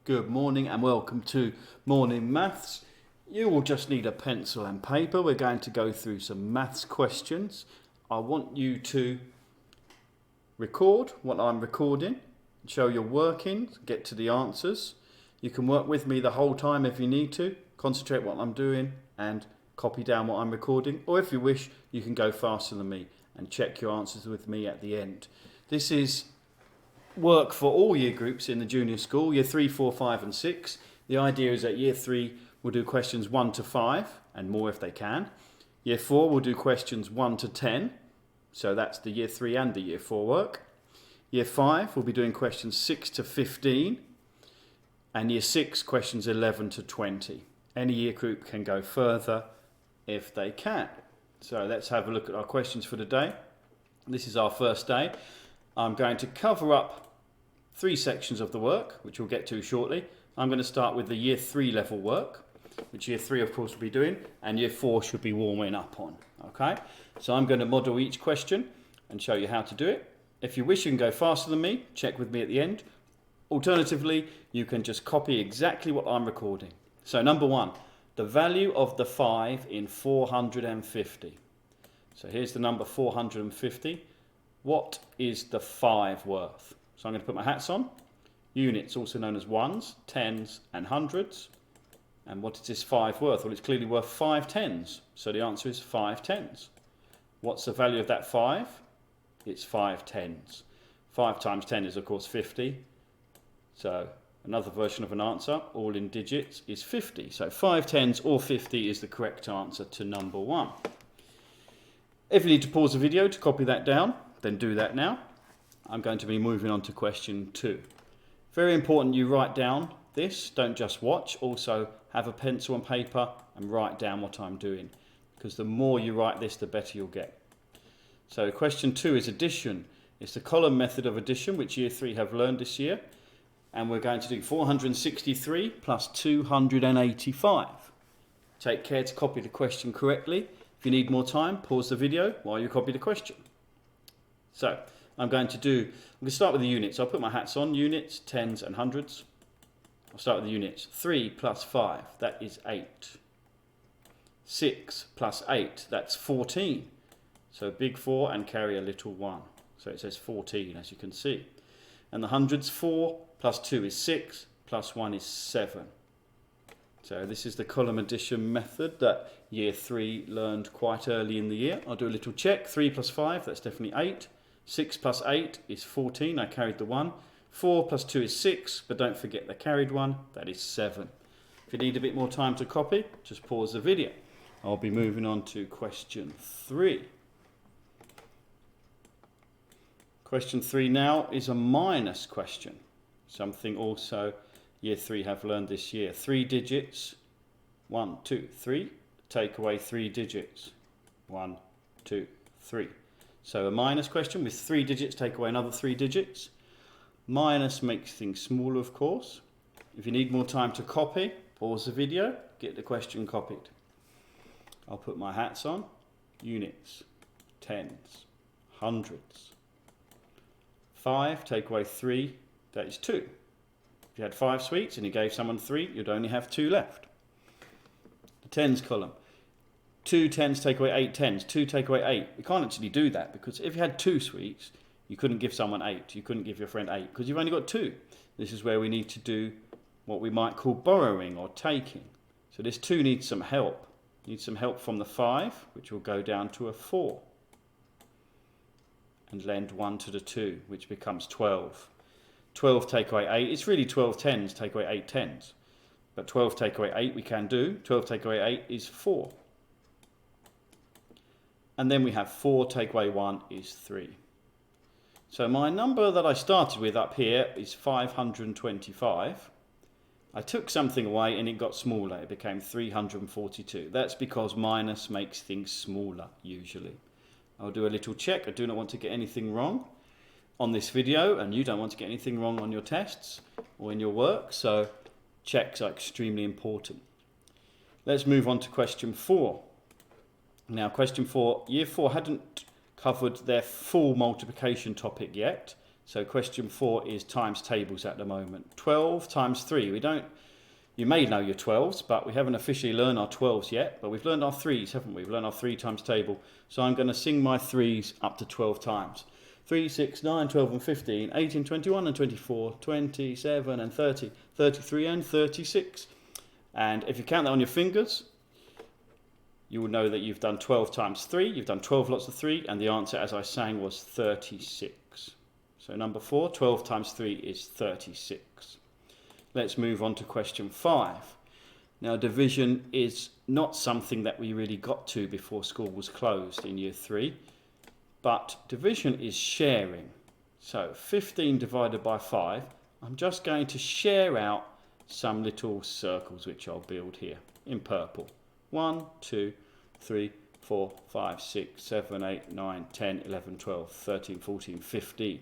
Good morning and welcome to Morning Maths. You will just need a pencil and paper. We're going to go through some maths questions. I want you to record what I'm recording, show your workings, get to the answers. You can work with me the whole time if you need to, concentrate what I'm doing and copy down what I'm recording. Or if you wish, you can go faster than me and check your answers with me at the end. This is work for all year groups in the junior school, year 3, 4, 5 and 6. The idea is that year 3 will do questions 1 to 5 and more if they can. Year 4 will do questions 1 to 10, so that's the year 3 and the year 4 work. Year 5 will be doing questions 6 to 15 and year 6 questions 11 to 20. Any year group can go further if they can. So let's have a look at our questions for today. This is our first day. I'm going to cover up 3 sections of the work, which we'll get to shortly. I'm going to start with the year 3 level work, which year 3 of course will be doing, and year 4 should be warming up on. Okay, so I'm going to model each question and show you how to do it. If you wish, you can go faster than me, check with me at the end. Alternatively, you can just copy exactly what I'm recording. So number 1, the value of the 5 in 450. So here's the number 450. What is the 5 worth? So I'm going to put my hats on. Units, also known as ones, tens and hundreds. And what is this 5 worth? Well, it's clearly worth 5 tens. So the answer is 5 tens. What's the value of that 5? It's 5 tens. 5 times 10 is, of course, 50. So another version of an answer, all in digits, is 50. So 5 tens or 50 is the correct answer to number 1. If you need to pause the video to copy that down, then do that now. I'm going to be moving on to question 2. Very important you write down this, don't just watch, also have a pencil and paper and write down what I'm doing, because the more you write this, the better you'll get. So question 2 is addition. It's the column method of addition, which year 3 have learned this year, and we're going to do 463 plus 285. Take care to copy the question correctly. If you need more time, pause the video while you copy the question. So I'm going to start with the units. I'll put my hats on. Units, tens and hundreds. I'll start with the units. 3 plus 5, that is 8. 6 plus 8, that's 14. So big 4 and carry a little 1. So it says 14, as you can see. And the hundreds, 4 plus 2 is 6, plus 1 is 7. So this is the column addition method that year 3 learned quite early in the year. I'll do a little check. 3 plus 5, that's definitely 8. 6 plus 8 is 14, I carried the 1. 4 plus 2 is 6, but don't forget the carried 1, that is 7. If you need a bit more time to copy, just pause the video. I'll be moving on to question 3. Question 3 now is a minus question. Something also year 3 have learned this year. 3 digits, 1, 2, 3. Take away 3 digits, 1, 2, 3. So a minus question with 3 digits, take away another 3 digits. Minus makes things smaller, of course. If you need more time to copy, pause the video, get the question copied. I'll put my hats on. Units, tens, hundreds. 5, take away 3, that is 2. If you had 5 sweets and you gave someone 3, you'd only have 2 left. The tens column. 2 tens take away 8 tens. 2 take away 8. You can't actually do that, because if you had 2 sweets, you couldn't give someone 8. You couldn't give your friend 8 because you've only got 2. This is where we need to do what we might call borrowing or taking. So this 2 needs some help. Needs some help from the 5, which will go down to a 4. And lend 1 to the 2, which becomes 12. 12 take away 8. It's really 12 tens take away 8 tens. But 12 take away 8 we can do. 12 take away 8 is 4. And then we have 4 take away 1 is 3. So my number that I started with up here is 525. I took something away and it got smaller. It became 342. That's because minus makes things smaller usually. I'll do a little check. I do not want to get anything wrong on this video, and you don't want to get anything wrong on your tests or in your work. So checks are extremely important. Let's move on to question 4. Now, question 4, year 4 hadn't covered their full multiplication topic yet. So question 4 is times tables at the moment. 12 times 3. You may know your 12s, but we haven't officially learned our 12s yet. But we've learned our 3s, haven't we? We've learned our 3 times table. So I'm going to sing my 3s up to 12 times. 3, 6, 9, 12 and 15, 18, 21 and 24, 27 and 30, 33 and 36. And if you count that on your fingers, you will know that you've done 12 times 3. You've done 12 lots of 3. And the answer, as I sang, was 36. So number 4, 12 times 3 is 36. Let's move on to question 5. Now, division is not something that we really got to before school was closed in year 3, but division is sharing. So 15 divided by 5, I'm just going to share out some little circles which I'll build here in purple. 1, 2, 3, 4, 5, 6, 7, 8, 9, 10, 11, 12, 13, 14, 15.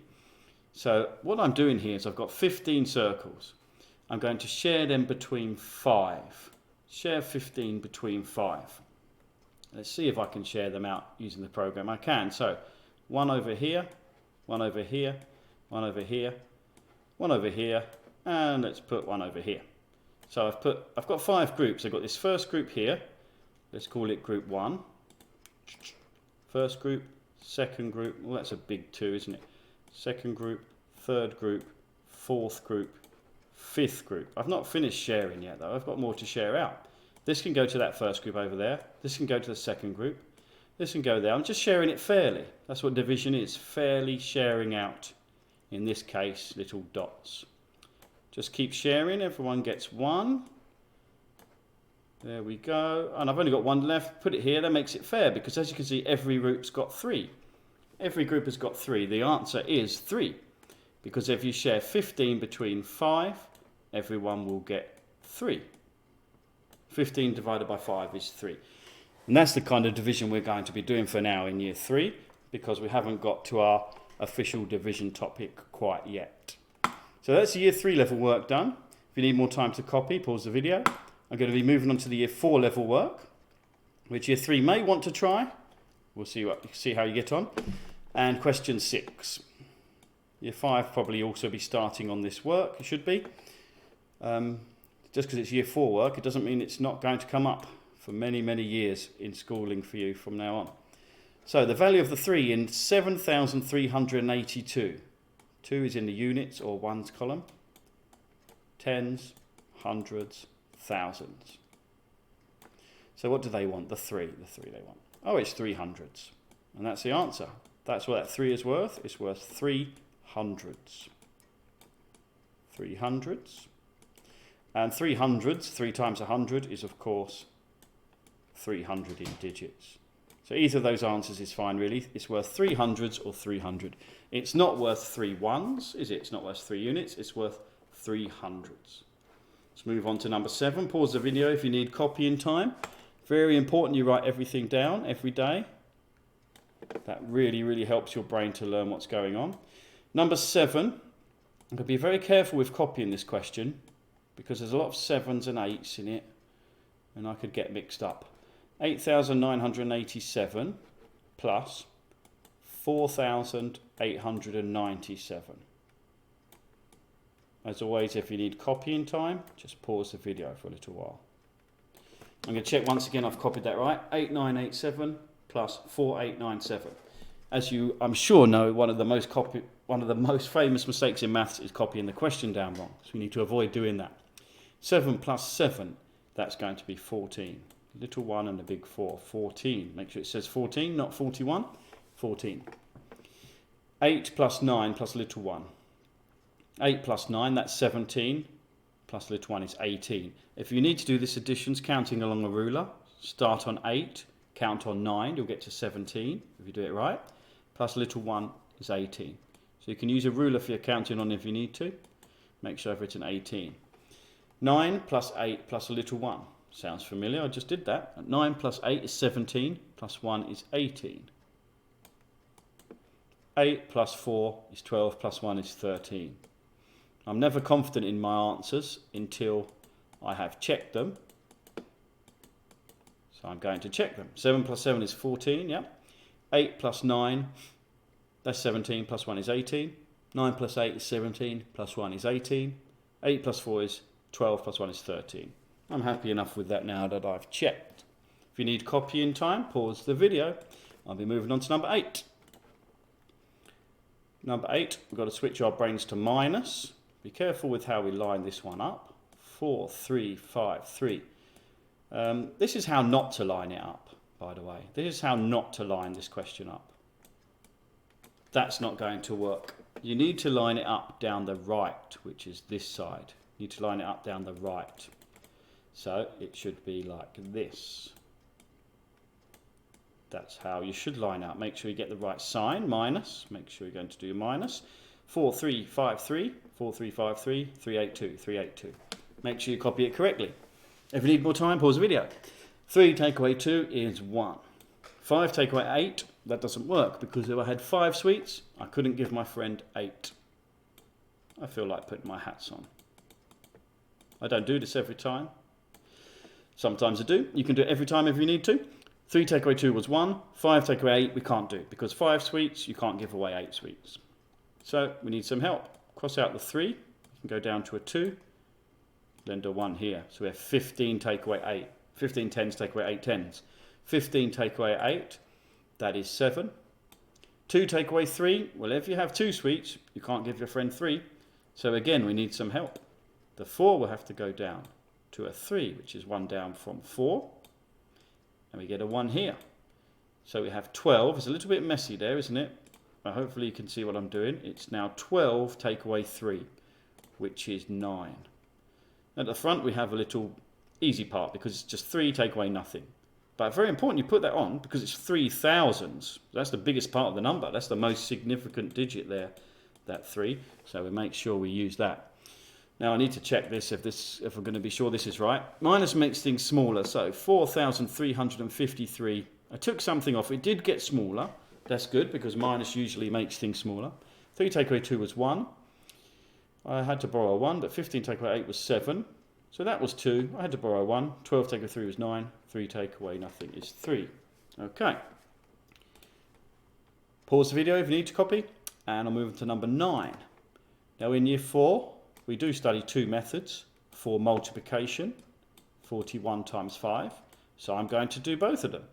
So what I'm doing here is I've got 15 circles. I'm going to share them between 5. Share 15 between 5. Let's see if I can share them out using the program. I can. So 1 over here, 1 over here, 1 over here, 1 over here, and let's put 1 over here. So I've got 5 groups. I've got this first group here. Let's call it group 1. First group, second group. Well, that's a big 2, isn't it? Second group, third group, fourth group, fifth group. I've not finished sharing yet though. I've got more to share out. This can go to that first group over there. This can go to the second group. This can go there. I'm just sharing it fairly. That's what division is. Fairly sharing out. In this case, little dots. Just keep sharing. Everyone gets 1. There we go. And I've only got 1 left. Put it here. That makes it fair because as you can see, every group's got 3. Every group has got 3. The answer is 3. Because if you share 15 between 5, everyone will get 3. 15 divided by 5 is 3. And that's the kind of division we're going to be doing for now in year 3, because we haven't got to our official division topic quite yet. So that's the year 3 level work done. If you need more time to copy, pause the video. I'm going to be moving on to the year 4 level work, which year 3 may want to try. We'll see how you get on. And question 6. Year 5 probably also be starting on this work. It should be. Just because it's year 4 work, it doesn't mean it's not going to come up for many, many years in schooling for you from now on. So the value of the 3 in 7,382. 2 is in the units or ones column. Tens, hundreds, thousands. So what do they want? The 3 they want. Oh, it's 300s. And that's the answer. That's what that 3 is worth. It's worth 3 hundreds. 3 hundreds. And 3 hundreds, 3 times 100 is of course 300 in digits. So either of those answers is fine really. It's worth 3 hundreds or 300. It's not worth 3 ones, is it? It's not worth 3 units. It's worth 3 hundreds. Let's move on to number 7. Pause the video if you need copying time. Very important you write everything down every day. That really, really helps your brain to learn what's going on. Number 7. I'm going to be very careful with copying this question because there's a lot of 7s and 8s in it and I could get mixed up. 8,987 plus 4,897. As always, if you need copying time, just pause the video for a little while. I'm going to check once again I've copied that right. 8987 plus 4897. As you, I'm sure, know, one of the most famous mistakes in maths is copying the question down wrong. So we need to avoid doing that. 7 plus 7, that's going to be 14. Little 1 and the big 4, 14. Make sure it says 14, not 41. 14. 8 plus 9 plus little 1. 8 plus 9, that's 17. Plus little 1 is 18. If you need to do this additions counting along a ruler, start on 8, count on 9, you'll get to 17 if you do it right. Plus little 1 is 18. So you can use a ruler for your counting on if you need to. Make sure I've written 18. 9 plus 8 plus a little 1. Sounds familiar, I just did that. 9 plus 8 is 17, plus 1 is 18. 8 plus 4 is 12, plus 1 is 13. I'm never confident in my answers until I have checked them. So I'm going to check them. 7 plus 7 is 14, yeah. 8 plus 9, that's 17, plus 1 is 18. 9 plus 8 is 17, plus 1 is 18. 8 plus 4 is 12, plus 1 is 13. I'm happy enough with that now that I've checked. If you need copying time, pause the video. I'll be moving on to number 8. Number 8, we've got to switch our brains to minus. Be careful with how we line this one up. 4, 3, 5, 3. This is how not to line it up, by the way. This is how not to line this question up. That's not going to work. You need to line it up down the right, which is this side. You need to line it up down the right. So it should be like this. That's how you should line up. Make sure you get the right sign, minus. Make sure you're going to do minus. 4, 3, 5, 3. 4, 3, 5, 3. 3, 8, 2. 3, 8, 2. Make sure you copy it correctly. If you need more time, pause the video. 3 take away 2 is 1. 5 take away 8. That doesn't work because if I had 5 sweets, I couldn't give my friend 8. I feel like putting my hats on. I don't do this every time. Sometimes I do. You can do it every time if you need to. 3 take away 2 was 1. 5 take away 8 we can't do because 5 sweets you can't give away 8 sweets. So we need some help. Cross out the 3. You can go down to a 2. Then do 1 here. So we have 15 take away 8. 15 tens take away 8 tens. 15 take away 8. That is 7. 2 take away 3. Well, if you have 2 sweets, you can't give your friend 3. So again, we need some help. The 4 will have to go down to a 3, which is 1 down from 4. And we get a 1 here. So we have 12. It's a little bit messy there, isn't it? But hopefully you can see what I'm doing. It's now 12 take away 3, which is 9. At the front, we have a little easy part because it's just 3 take away nothing. But very important you put that on because it's 3 thousands. That's the biggest part of the number. That's the most significant digit there, that 3. So we make sure we use that. Now I need to check this if we're going to be sure this is right. Minus makes things smaller. So 4,353. I took something off. It did get smaller. That's good because minus usually makes things smaller. 3 take away 2 was 1. I had to borrow 1, but 15 take away 8 was 7. So that was 2. I had to borrow 1. 12 take away 3 was 9. 3 take away nothing is 3. Okay. Pause the video if you need to copy. And I'll move to number 9. Now in year 4, we do study 2 methods for multiplication. 41 times 5. So I'm going to do both of them.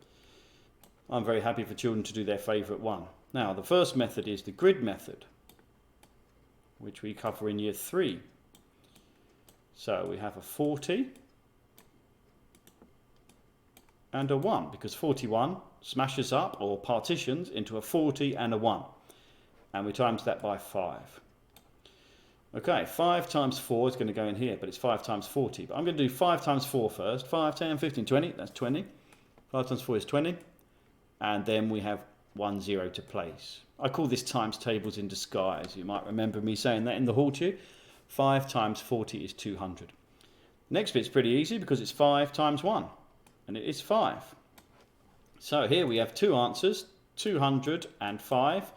I'm very happy for children to do their favourite one. Now the first method is the grid method, which we cover in year 3. So we have a 40 and a 1 because 41 smashes up or partitions into a 40 and a 1. And we times that by 5. Okay, 5 times 4 is going to go in here, but it's 5 times 40. But I'm going to do 5 times 4 first. 5, 10, 15, 20. That's 20. 5 times 4 is 20. And then we have 1 0 to place. I call this times tables in disguise. You might remember me saying that in the hall to you. 5 times 40 is 200. Next bit's pretty easy because it's 5 times 1. And it is 5. So here we have 2 answers. 205.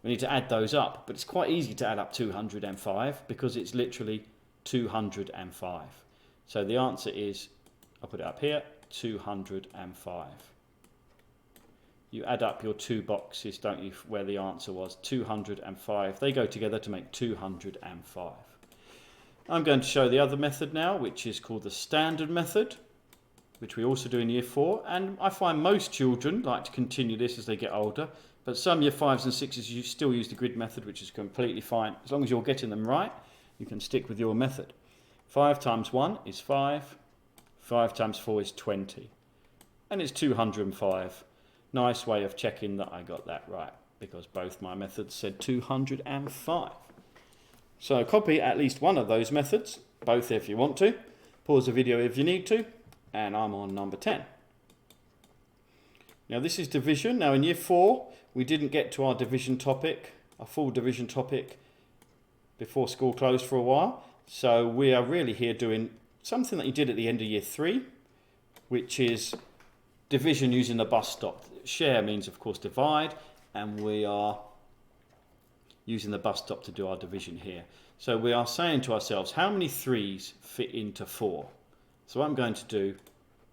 We need to add those up. But it's quite easy to add up 205 because it's literally 205. So the answer is, I'll put it up here, 205. You add up your 2 boxes, don't you, where the answer was 205. They go together to make 205. I'm going to show the other method now, which is called the standard method, which we also do in year 4. And I find most children like to continue this as they get older. But some year 5s and 6s, you still use the grid method, which is completely fine. As long as you're getting them right, you can stick with your method. 5 times 1 is 5. 5 times 4 is 20. And it's 205. Nice way of checking that I got that right, because both my methods said 205. So copy at least one of those methods, both if you want to. Pause the video if you need to, and I'm on number 10. Now this is division. Now in year 4, we didn't get to our division topic, our full division topic, before school closed for a while. So we are really here doing something that you did at the end of year 3, which is division using the bus stop. Share means, of course, divide, and we are using the bus stop to do our division here. So we are saying to ourselves, how many 3s fit into 4? So what I'm going to do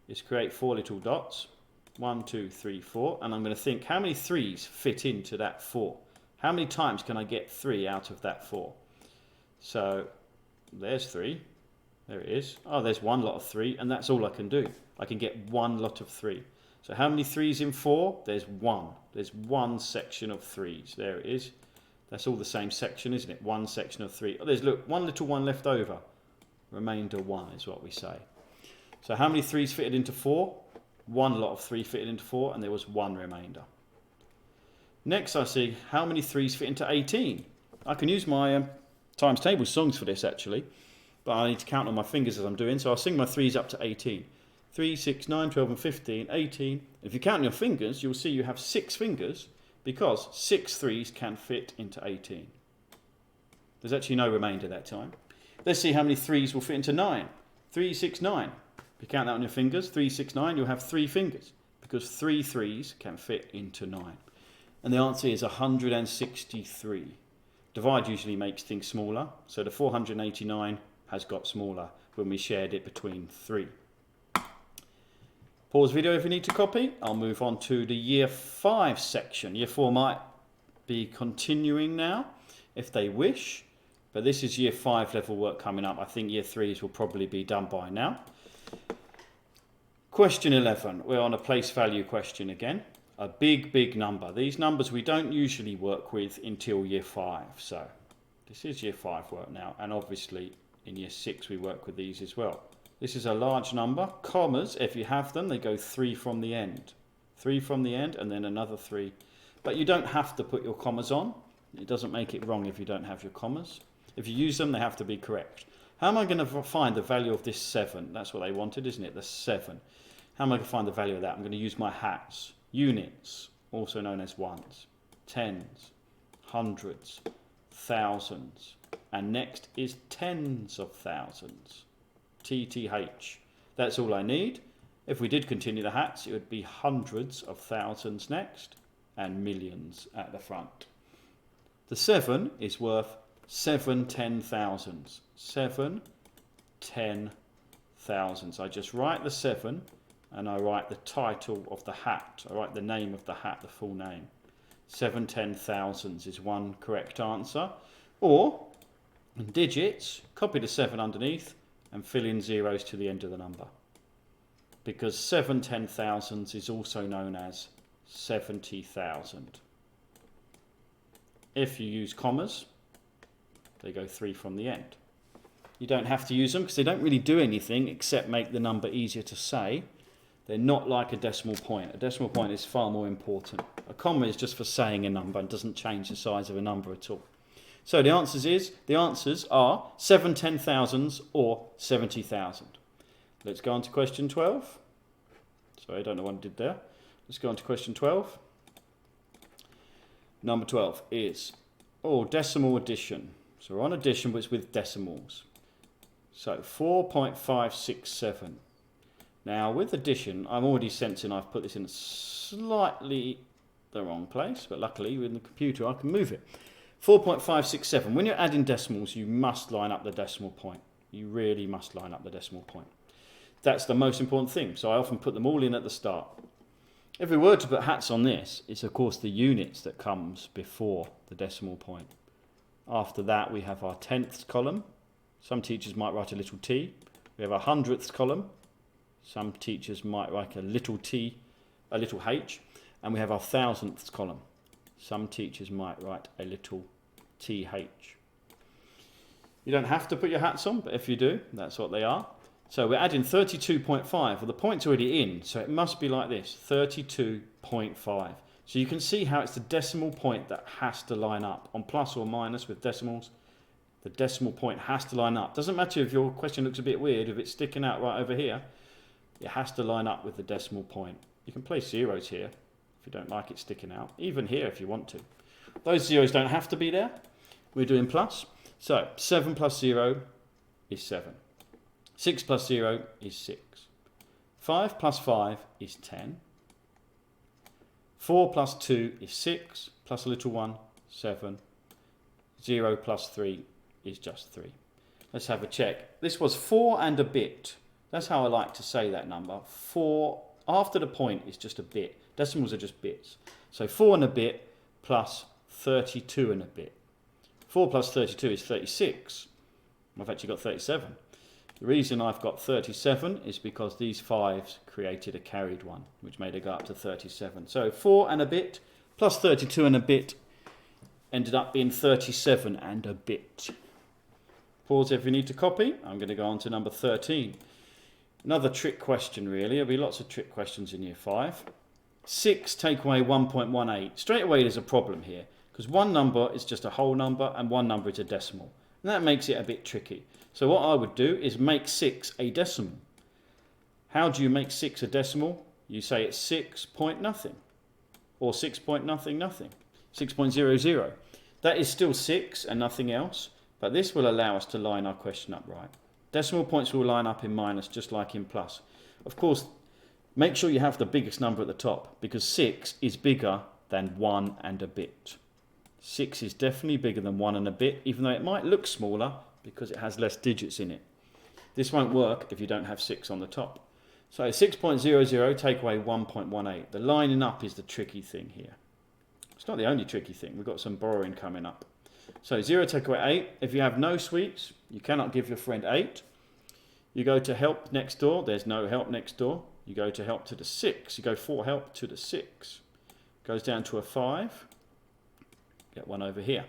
is create 4 little dots. 1, 2, 3, 4. And I'm going to think, how many 3s fit into that 4? How many times can I get 3 out of that 4? So there's 3. There it is. Oh, there's one lot of 3, and that's all I can do. I can get one lot of 3. So how many 3s in 4? There's 1. There's one section of 3s. There it is. That's all the same section, isn't it? One section of 3. Oh, there's, look, one little one left over. Remainder 1 is what we say. So how many 3s fitted into 4? One lot of 3 fitted into 4, and there was one remainder. Next I see how many 3s fit into 18. I can use my times table songs for this actually, but I need to count on my fingers as I'm doing, so I'll sing my 3s up to 18. 3, 6, 9, 12 and 15, 18. If you count on your fingers, you'll see you have 6 fingers because 6 3s can fit into 18. There's actually no remainder that time. Let's see how many 3s will fit into 9. 3, 6, 9. If you count that on your fingers, 3, 6, 9, you'll have 3 fingers because 3 3s can fit into 9. And the answer is 163. Divide usually makes things smaller, so the 489 has got smaller when we shared it between 3. Pause video if you need to copy. I'll move on to the Year 5 section. Year 4 might be continuing now if they wish, but this is Year 5 level work coming up. I think Year 3s will probably be done by now. Question 11. We're on a place value question again. A big number. These numbers we don't usually work with until Year 5. So this is Year 5 work now, and obviously in Year 6 we work with these as well. This is a large number. Commas, if you have them, they go 3 from the end. 3 from the end and then another 3. But you don't have to put your commas on. It doesn't make it wrong if you don't have your commas. If you use them, they have to be correct. How am I going to find the value of this 7? That's what they wanted, isn't it? The 7. How am I going to find the value of that? I'm going to use my hats. Units, also known as ones. Tens, hundreds, thousands. And next is tens of thousands. TTH. That's all I need. If we did continue the hats, it would be hundreds of thousands next and millions at the front. The 7 is worth 7 10,000s. 7 10,000s. I just write the 7 and I write the title of the hat. I write the name of the hat, the full name. 7 10,000s is one correct answer. Or, in digits, copy the 7 underneath and fill in zeros to the end of the number. Because 7 10,000s is also known as 70,000. If you use commas, they go 3 from the end. You don't have to use them because they don't really do anything except make the number easier to say. They're not like a decimal point. A decimal point is far more important. A comma is just for saying a number and doesn't change the size of a number at all. So the answers are 7 10,000s or 70,000. Let's go on to question 12. Sorry, I don't know what I did there. Let's go on to question 12. Number 12 is, decimal addition. So we're on addition, but it's with decimals. So 4.567. Now with addition, I'm already sensing I've put this in slightly the wrong place, but luckily with the computer I can move it. 4.567. When you're adding decimals, you must line up the decimal point. You really must line up the decimal point. That's the most important thing. So I often put them all in at the start. If we were to put hats on this, it's of course the units that comes before the decimal point. After that, we have our tenths column. Some teachers might write a little t. We have our hundredths column. Some teachers might write a little t, a little h. And we have our thousandths column. Some teachers might write a little th. You don't have to put your hats on, but if you do, that's what they are. So we're adding 32.5. Well, the point's already in, so it must be like this, 32.5. So you can see how it's the decimal point that has to line up. On plus or minus with decimals, the decimal point has to line up. Doesn't matter if your question looks a bit weird, if it's sticking out right over here, it has to line up with the decimal point. You can place zeros here if you don't like it sticking out. Even here if you want to. Those zeros don't have to be there. We're doing plus. So 7 plus 0 is 7. 6 plus 0 is 6. 5 plus 5 is 10. 4 plus 2 is 6. Plus a little 1, 7. 0 plus 3 is just 3. Let's have a check. This was 4 and a bit. That's how I like to say that number. 4 after the point is just a bit. Decimals are just bits. So 4 and a bit plus 32 and a bit. 4 plus 32 is 36. I've actually got 37. The reason I've got 37 is because these 5s created a carried one, which made it go up to 37. So 4 and a bit plus 32 and a bit ended up being 37 and a bit. Pause if you need to copy. I'm going to go on to number 13. Another trick question, really. There'll be lots of trick questions in year 5. 6 take away 1.18. Straight away there's a problem here, because one number is just a whole number and one number is a decimal. And that makes it a bit tricky. So what I would do is make 6 a decimal. How do you make 6 a decimal? You say it's 6 point nothing, or 6 point nothing nothing, 6.00. That is still 6 and nothing else, but this will allow us to line our question up right. Decimal points will line up in minus just like in plus. Of course, make sure you have the biggest number at the top, because 6 is bigger than 1 and a bit. 6 is definitely bigger than 1 and a bit, even though it might look smaller because it has less digits in it. This won't work if you don't have 6 on the top. So 6.00 take away 1.18. The lining up is the tricky thing here. It's not the only tricky thing. We've got some borrowing coming up. So 0 take away 8. If you have no sweets, you cannot give your friend 8. You go to help next door. There's no help next door. You go to help to the 6. You go for help to the 6. Goes down to a 5. Get one over here.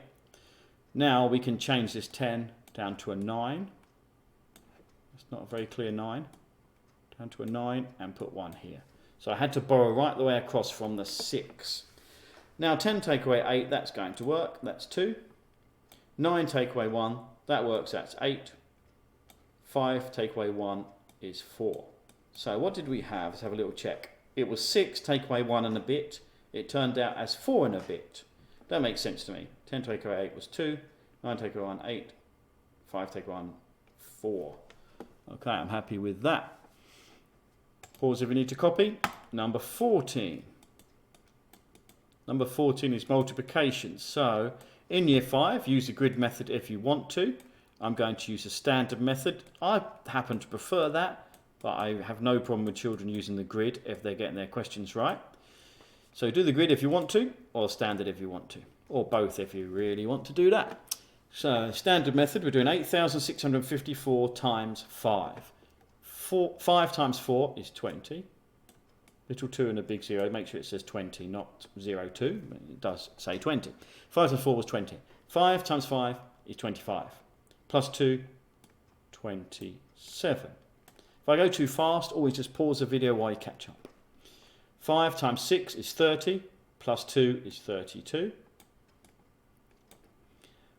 Now we can change this 10 down to a 9. It's not a very clear 9. Down to a 9 and put 1 here. So I had to borrow right the way across from the 6. Now 10 take away 8, that's going to work. That's 2. 9 take away 1, that works, that's 8. 5 take away 1 is 4. So what did we have? Let's have a little check. It was 6 take away 1 and a bit. It turned out as 4 and a bit. That makes sense to me. 10 take away 8 was 2. 9 take away 1, 8. 5 take away 1, 4. Okay, I'm happy with that. Pause if you need to copy. Number 14. Number 14 is multiplication. So in year 5, use the grid method if you want to. I'm going to use a standard method. I happen to prefer that, but I have no problem with children using the grid if they're getting their questions right. So do the grid if you want to, or standard if you want to, or both if you really want to do that. So standard method, we're doing 8,654 times 5. 5 times 4 is 20. Little 2 and a big 0, make sure it says 20, not 0, 2. It does say 20. 5 times 4 was 20. 5 times 5 is 25. Plus 2, 27. If I go too fast, always just pause the video while you catch up. 5 times 6 is 30, plus 2 is 32.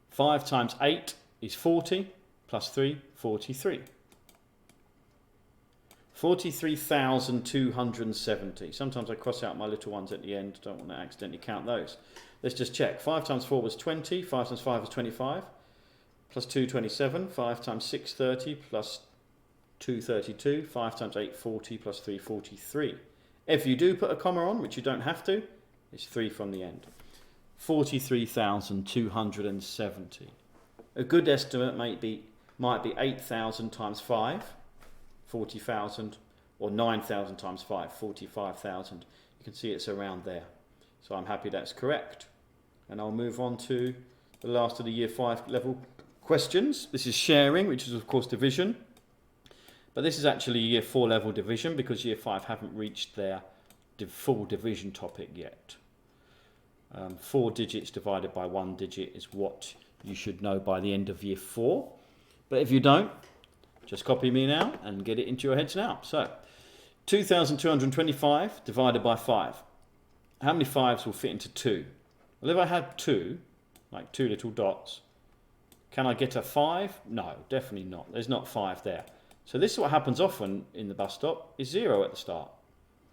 5 times 8 is 40, plus 3, 43. 43,270. Sometimes I cross out my little ones at the end, don't want to accidentally count those. Let's just check. 5 times 4 was 20, 5 times 5 was 25, plus 2, 27, 5 times 6, 30, plus 2, 32, 5 times 8, 40, plus 3, 43. If you do put a comma on, which you don't have to, it's 3 from the end. 43,270. A good estimate might be 8,000 times 5, 40,000, or 9,000 times 5, 45,000. You can see it's around there. So I'm happy that's correct. And I'll move on to the last of the year 5 level questions. This is sharing, which is of course division. But this is actually year 4 level division because year 5 haven't reached their full division topic yet. 4 digits divided by 1 digit is what you should know by the end of year 4. But if you don't, just copy me now and get it into your heads now. So 2,225 divided by 5. How many 5s will fit into 2? Well, if I had 2, like 2 little dots, can I get a 5? No, definitely not. There's not 5 there. So this is what happens often in the bus stop, is 0 at the start.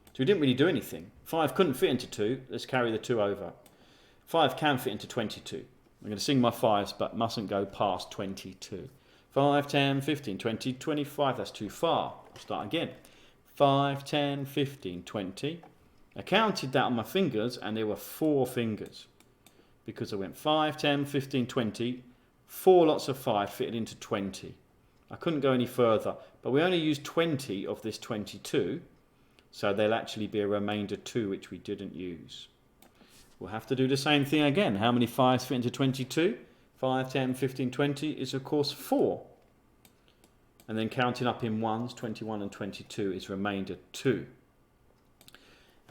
So we didn't really do anything. 5 couldn't fit into 2. Let's carry the 2 over. 5 can fit into 22. I'm going to sing my 5s, but mustn't go past 22. 5, 10, 15, 20, 25. That's too far. I'll start again. 5, 10, 15, 20. I counted that on my fingers, and there were 4 fingers. Because I went 5, 10, 15, 20. 4 lots of 5 fitted into 20. I couldn't go any further, but we only used 20 of this 22. So there'll actually be a remainder 2 which we didn't use. We'll have to do the same thing again. How many 5s fit into 22? 5, 10, 15, 20 is of course 4. And then counting up in 1s, 21 and 22 is remainder 2.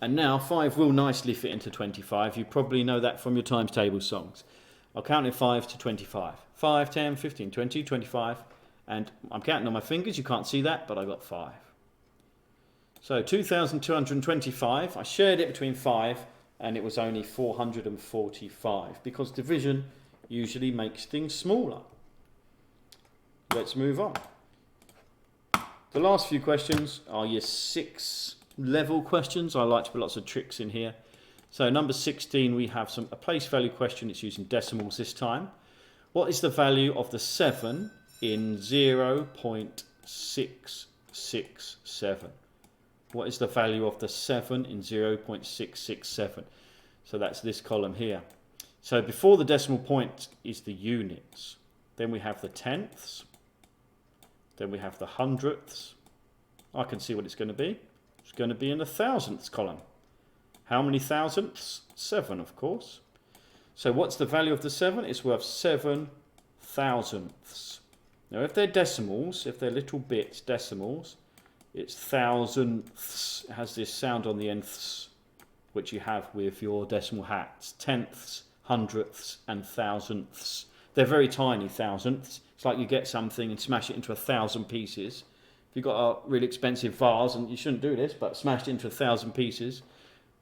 And now 5 will nicely fit into 25. You probably know that from your times table songs. I'll count in 5 to 25. 5, 10, 15, 20, 25. And I'm counting on my fingers. You can't see that, but I got 5. So 2,225. I shared it between 5 and it was only 445 because division usually makes things smaller. Let's move on. The last few questions are your 6 level questions. I like to put lots of tricks in here. So number 16, we have a place value question. It's using decimals this time. What is the value of the 7 in 0.667? What is the value of the 7 in 0.667? So that's this column here. So before the decimal point is the units. Then we have the tenths. Then we have the hundredths. I can see what it's going to be. It's going to be in the thousandths column. How many thousandths? 7, of course. So what's the value of the 7? It's worth 7 thousandths. Now if they're decimals, if they're little bits, decimals, it's thousandths. It has this sound on the nths, which you have with your decimal hats. Tenths, hundredths and thousandths. They're very tiny thousandths. It's like you get something and smash it into 1,000 pieces. If you've got a really expensive vase, and you shouldn't do this, but smash it into 1,000 pieces,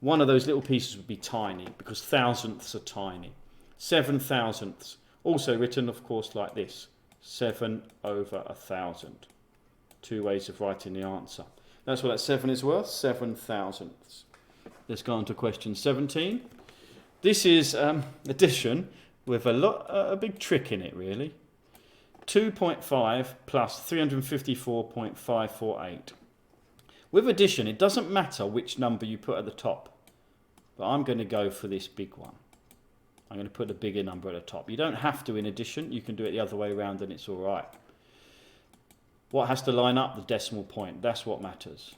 one of those little pieces would be tiny because thousandths are tiny. 7 thousandths. Also written, of course, like this. 7 over 1,000. 2 ways of writing the answer. That's what that 7 is worth, 7 thousandths. Let's go on to question 17. This is addition with a big trick in it, really. 2.5 plus 354.548. With addition, it doesn't matter which number you put at the top. But I'm going to go for this big one. I'm going to put a bigger number at the top. You don't have to in addition. You can do it the other way around and it's all right. What has to line up? The decimal point. That's what matters.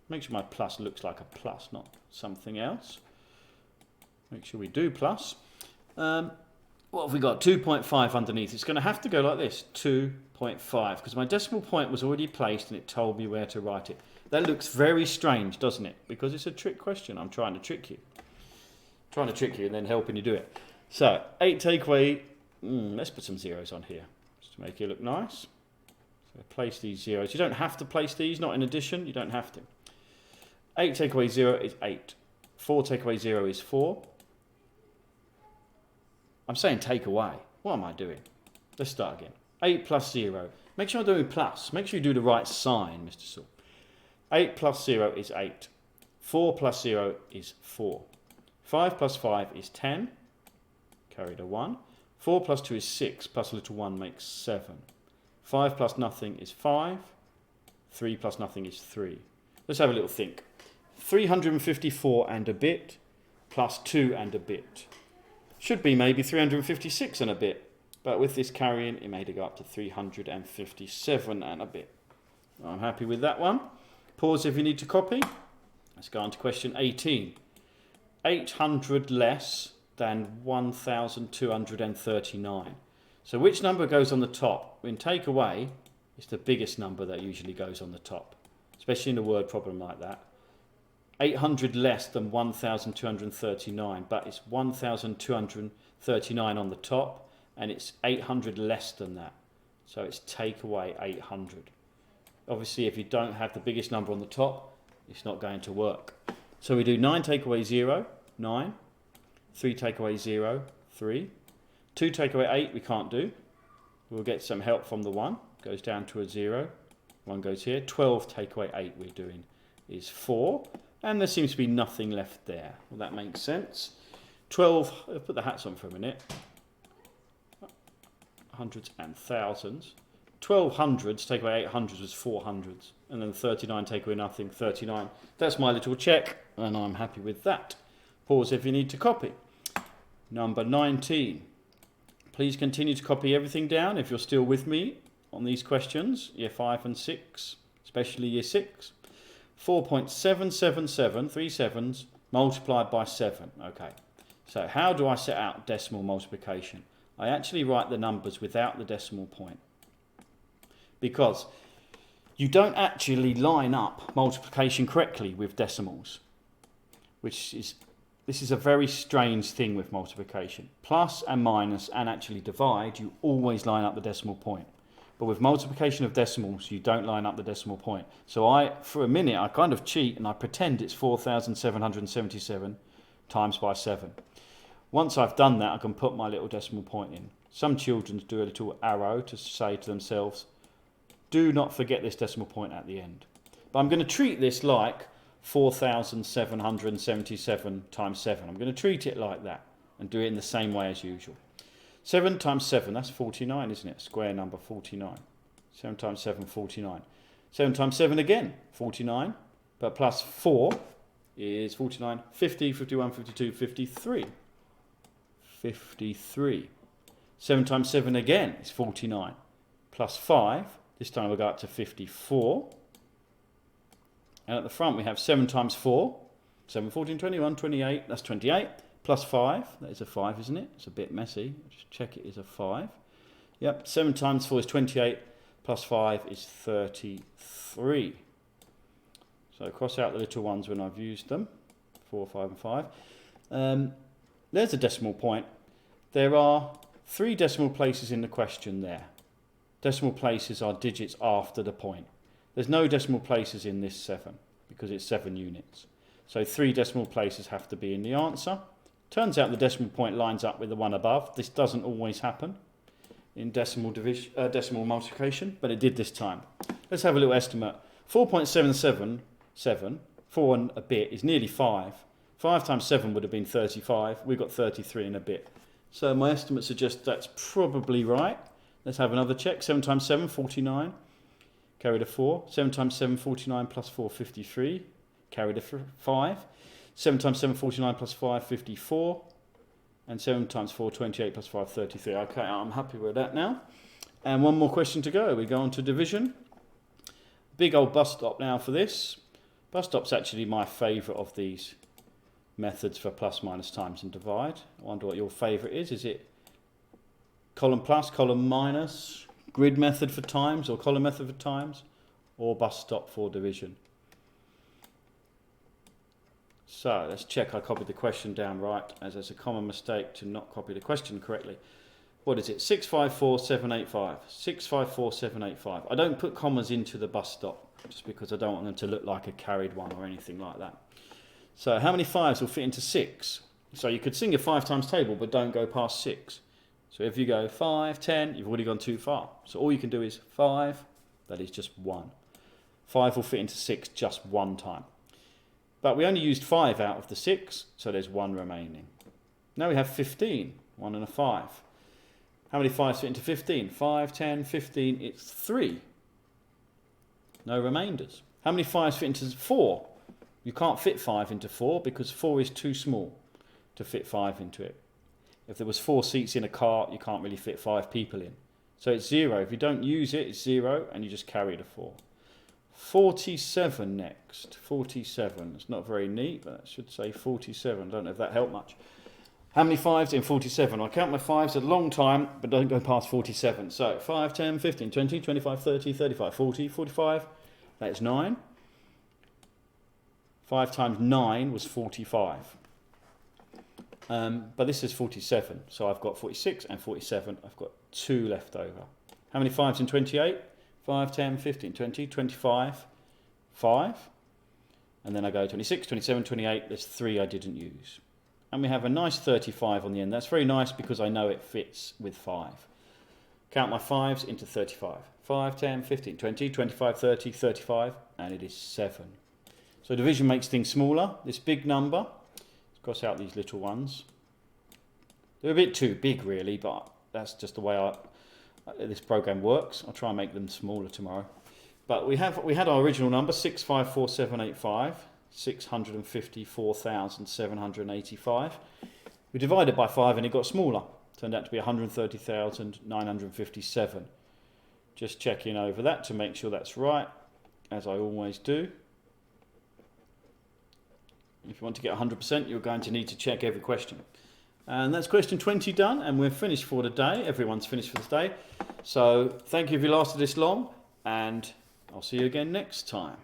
Make sure my plus looks like a plus, not something else. Make sure we do plus. What have we got? 2.5 underneath. It's going to have to go like this. 2.5. Because my decimal point was already placed and it told me where to write it. That looks very strange, doesn't it? Because it's a trick question. I'm trying to trick you. Trying to trick you and then helping you do it. So, 8 take away. Let's put some zeros on here. Just to make it look nice. So place these zeros. You don't have to place these. Not in addition. You don't have to. 8 take away 0 is 8. 4 take away 0 is 4. I'm saying take away. What am I doing? Let's start again. 8 plus 0. Make sure I'm doing plus. Make sure you do the right sign, Mr. Saul. 8 plus 0 is 8. 4 plus 0 is 4. 5 plus 5 is 10. Carry the 1. 4 plus 2 is 6. Plus a little 1 makes 7. 5 plus nothing is 5. 3 plus nothing is 3. Let's have a little think. 354 and a bit plus 2 and a bit. Should be maybe 356 and a bit. But with this carrying, it made it go up to 357 and a bit. I'm happy with that one. Pause if you need to copy. Let's go on to question 18. 800 less than 1,239. So which number goes on the top? In take away, it's the biggest number that usually goes on the top. Especially in a word problem like that. 800 less than 1,239, but it's 1,239 on the top, and it's 800 less than that. So it's take away 800. Obviously, if you don't have the biggest number on the top, it's not going to work. So we do 9 take away 0, 9. 3 take away 0, 3. 2 take away 8, we can't do. We'll get some help from the 1. Goes down to a 0. 1 goes here. 12 take away 8 we're doing is 4. And there seems to be nothing left there. Well, that makes sense. 12, I'll put the hats on for a minute. Hundreds and thousands. 12 hundreds take away 8 hundreds was 4 hundreds. And then 39 take away nothing, 39. That's my little check, and I'm happy with that. Pause if you need to copy. Number 19. Please continue to copy everything down if you're still with me on these questions. Year 5 and 6, especially year 6. 4.777, 3 sevens, multiplied by 7. Okay, So how do I set out decimal multiplication? I actually write the numbers without the decimal point, because you don't actually line up multiplication correctly with decimals, this is a very strange thing with multiplication. Plus and minus and actually divide, you always line up the decimal point. But with multiplication of decimals, you don't line up the decimal point. So for a minute, I kind of cheat and I pretend it's 4,777 times by 7. Once I've done that, I can put my little decimal point in. Some children do a little arrow to say to themselves, do not forget this decimal point at the end. But I'm going to treat this like 4,777 times 7. I'm going to treat it like that and do it in the same way as usual. 7 times 7, that's 49, isn't it? Square number 49. 7 times 7, 49. 7 times 7 again, 49. But plus 4 is 49, 50, 51, 52, 53. 53. 7 times 7 again is 49. Plus 5, this time we'll go up to 54. And at the front we have 7 times 4, 7, 14, 21, 28, that's 28. Plus 5, that is a 5, isn't it? It's a bit messy, just check it is a 5. Yep, 7 times 4 is 28, plus 5 is 33. So cross out the little ones when I've used them, 4, 5 and 5. There's a decimal point. There are 3 decimal places in the question there. Decimal places are digits after the point. There's no decimal places in this 7 because it's 7 units. So 3 decimal places have to be in the answer. Turns out the decimal point lines up with the one above. This doesn't always happen in decimal multiplication, but it did this time. Let's have a little estimate. 4.777, 4 and a bit, is nearly 5. 5 times 7 would have been 35. We've got 33 and a bit. So my estimate suggests that's probably right. Let's have another check. 7 times 7, 49. Carried a 4. 7 times 7, 49 plus 4, 53. Carried a 5. 7 times 7, 49 plus 5, 54. And 7 times 4, 28 plus 5, 33. Okay, I'm happy with that now. And one more question to go. We go on to division. Big old bus stop now for this. Bus stop's actually my favourite of these methods for plus, minus, times and divide. I wonder what your favourite is. Is it column plus, column minus, grid method for times or column method for times, or bus stop for division? So let's check I copied the question down right, as there's a common mistake to not copy the question correctly. What is it? 654785. 654785. I don't put commas into the bus stop just because I don't want them to look like a carried one or anything like that. So how many 5s will fit into 6? So you could sing a 5 times table, but don't go past 6. So if you go 5, 10, you've already gone too far. So all you can do is 5, that is just 1. 5 will fit into 6 just one time. But we only used 5 out of the 6, so there's 1 remaining. Now we have 15, 1 and a 5. How many 5s fit into 15? 5, 10, 15, it's 3. No remainders. How many 5s fit into 4? You can't fit 5 into 4 because 4 is too small to fit 5 into it. If there was 4 seats in a car, you can't really fit 5 people in. So it's 0. If you don't use it, it's 0 and you just carry the 4. 47 next. 47. It's not very neat, but it should say 47. I don't know if that helped much. How many 5s in 47? I count my 5s a long time, but don't go past 47. So 5, 10, 15, 20, 25, 30, 35, 40, 45. That is 9. 5 times 9 was 45. But this is 47. So I've got 46 and 47. I've got 2 left over. How many 5s in 28? 5, 10, 15, 20, 25, 5. And then I go 26, 27, 28. There's 3 I didn't use. And we have a nice 35 on the end. That's very nice because I know it fits with 5. Count my 5s into 35. 5, 10, 15, 20, 25, 30, 35. And it is 7. So division makes things smaller. This big number, let's cross out these little ones. They're a bit too big really, but that's just the way this program works. I'll try and make them smaller tomorrow. But we had our original number, 654785, 654,785. We divided by 5 and it got smaller. Turned out to be 130,957. Just checking over that to make sure that's right, as I always do. If you want to get 100%, you're going to need to check every question. And that's question 20 done, and we're finished for today. Everyone's finished for today. So thank you if you lasted this long, and I'll see you again next time.